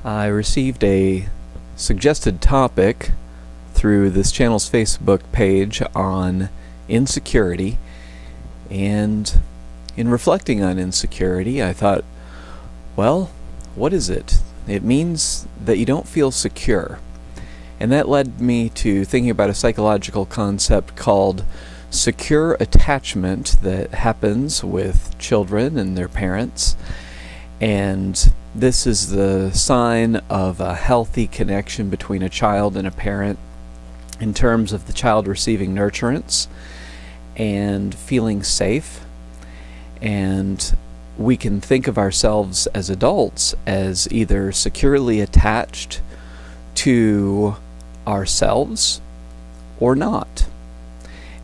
I received a suggested topic through this channel's Facebook page on insecurity, and in reflecting on insecurity, I thought, well, what is it? It means that you don't feel secure. And that led me to thinking about a psychological concept called secure attachment that happens with children and their parents. And this is the sign of a healthy connection between a child and a parent in terms of the child receiving nurturance and feeling safe. And we can think of ourselves as adults as either securely attached to ourselves or not.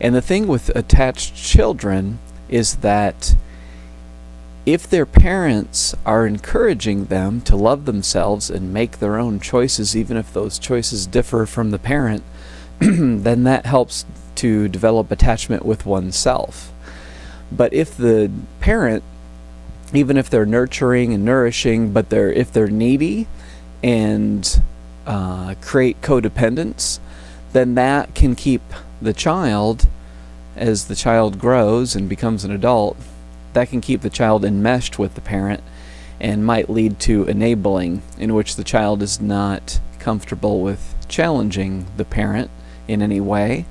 And the thing with attached children is that if their parents are encouraging them to love themselves and make their own choices, even if those choices differ from the parent, then that helps to develop attachment with oneself. But if the parent, even if they're nurturing and nourishing, but if they're needy and create codependence, then that can keep the child, as the child grows and becomes an adult, that can keep the child enmeshed with the parent and might lead to enabling, in which the child is not comfortable with challenging the parent in any way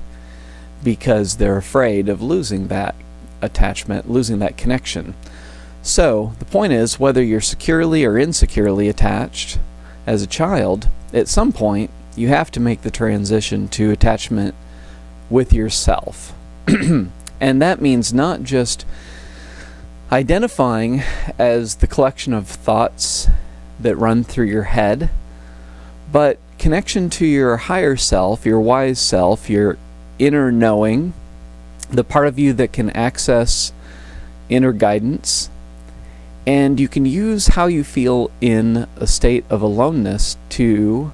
because they're afraid of losing that attachment, losing that connection. So the point is, whether you're securely or insecurely attached as a child, at some point you have to make the transition to attachment with yourself. And that means not just identifying as the collection of thoughts that run through your head, but connection to your higher self, your wise self, your inner knowing, the part of you that can access inner guidance. And you can use how you feel in a state of aloneness to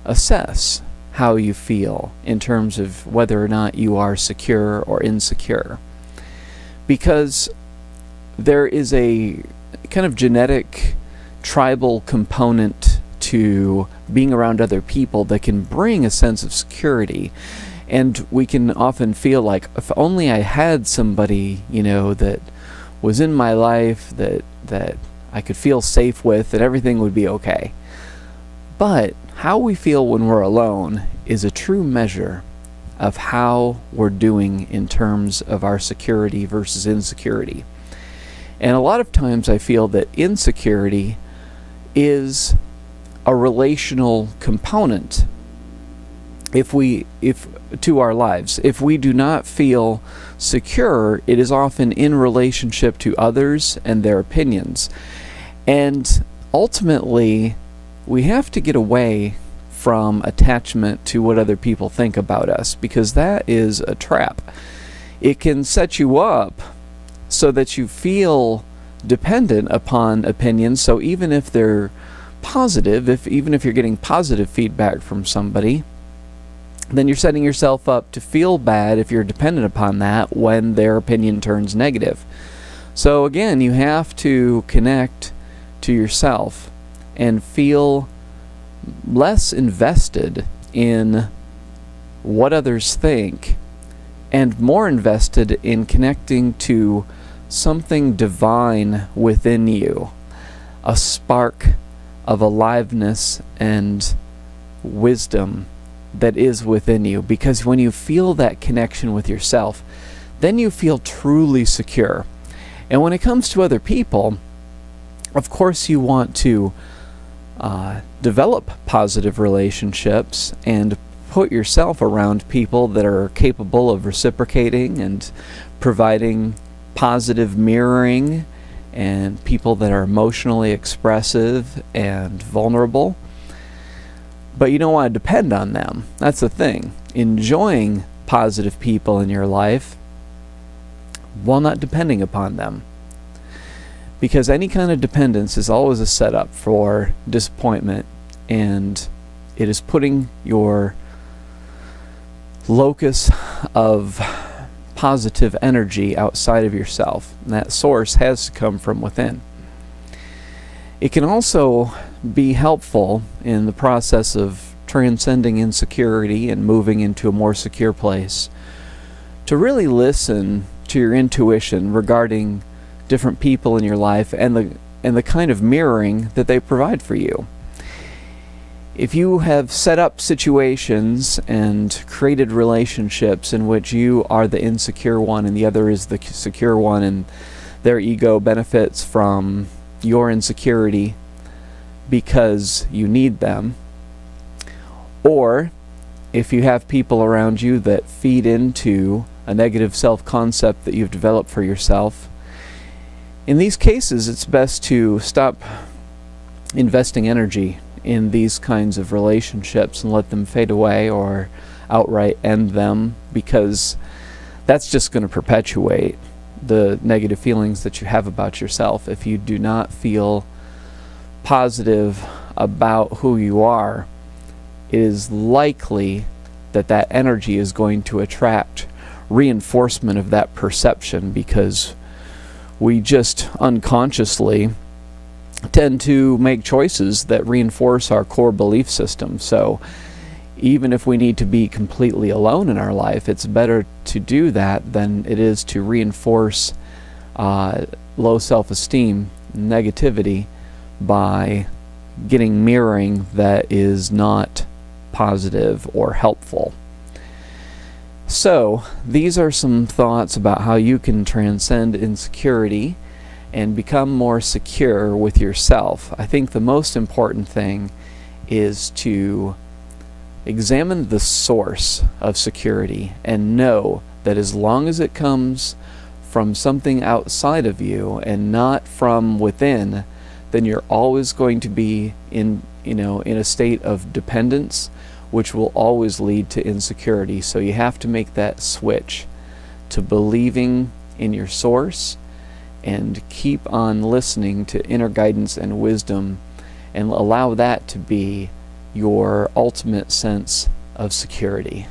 assess how you feel in terms of whether or not you are secure or insecure. Because there is a kind of genetic tribal component to being around other people that can bring a sense of security. And we can often feel like, if only I had somebody, that was in my life that I could feel safe with, that everything would be okay. But how we feel when we're alone is a true measure of how we're doing in terms of our security versus insecurity. And a lot of times I feel that insecurity is a relational component to our lives. If we do not feel secure, it is often in relationship to others and their opinions. And ultimately, we have to get away from attachment to what other people think about us, because that is a trap. It can set you up so that you feel dependent upon opinions. So even if they're positive, even if you're getting positive feedback from somebody, then you're setting yourself up to feel bad if you're dependent upon that when their opinion turns negative. So again, you have to connect to yourself and feel less invested in what others think and more invested in connecting to something divine within you, a spark of aliveness and wisdom that is within you. Because when you feel that connection with yourself, then you feel truly secure. And when it comes to other people, of course you want to develop positive relationships and put yourself around people that are capable of reciprocating and providing positive mirroring, and people that are emotionally expressive and vulnerable. But you don't want to depend on them. That's the thing. Enjoying positive people in your life while not depending upon them. Because any kind of dependence is always a setup for disappointment, and it is putting your locus of positive energy outside of yourself. And that source has to come from within. It can also be helpful in the process of transcending insecurity and moving into a more secure place to really listen to your intuition regarding different people in your life and the kind of mirroring that they provide for you. If you have set up situations and created relationships in which you are the insecure one and the other is the secure one, and their ego benefits from your insecurity because you need them, or if you have people around you that feed into a negative self-concept that you've developed for yourself, in these cases it's best to stop investing energy in these kinds of relationships and let them fade away or outright end them, because that's just going to perpetuate the negative feelings that you have about yourself. If you do not feel positive about who you are, it is likely that that energy is going to attract reinforcement of that perception, because we just unconsciously tend to make choices that reinforce our core belief system. So even if we need to be completely alone in our life, it's better to do that than it is to reinforce low self-esteem, negativity, by getting mirroring that is not positive or helpful. So these are some thoughts about how you can transcend insecurity and become more secure with yourself. I think the most important thing is to examine the source of security and know that as long as it comes from something outside of you and not from within, then you're always going to be in a state of dependence, which will always lead to insecurity. So you have to make that switch to believing in your source and keep on listening to inner guidance and wisdom, and allow that to be your ultimate sense of security.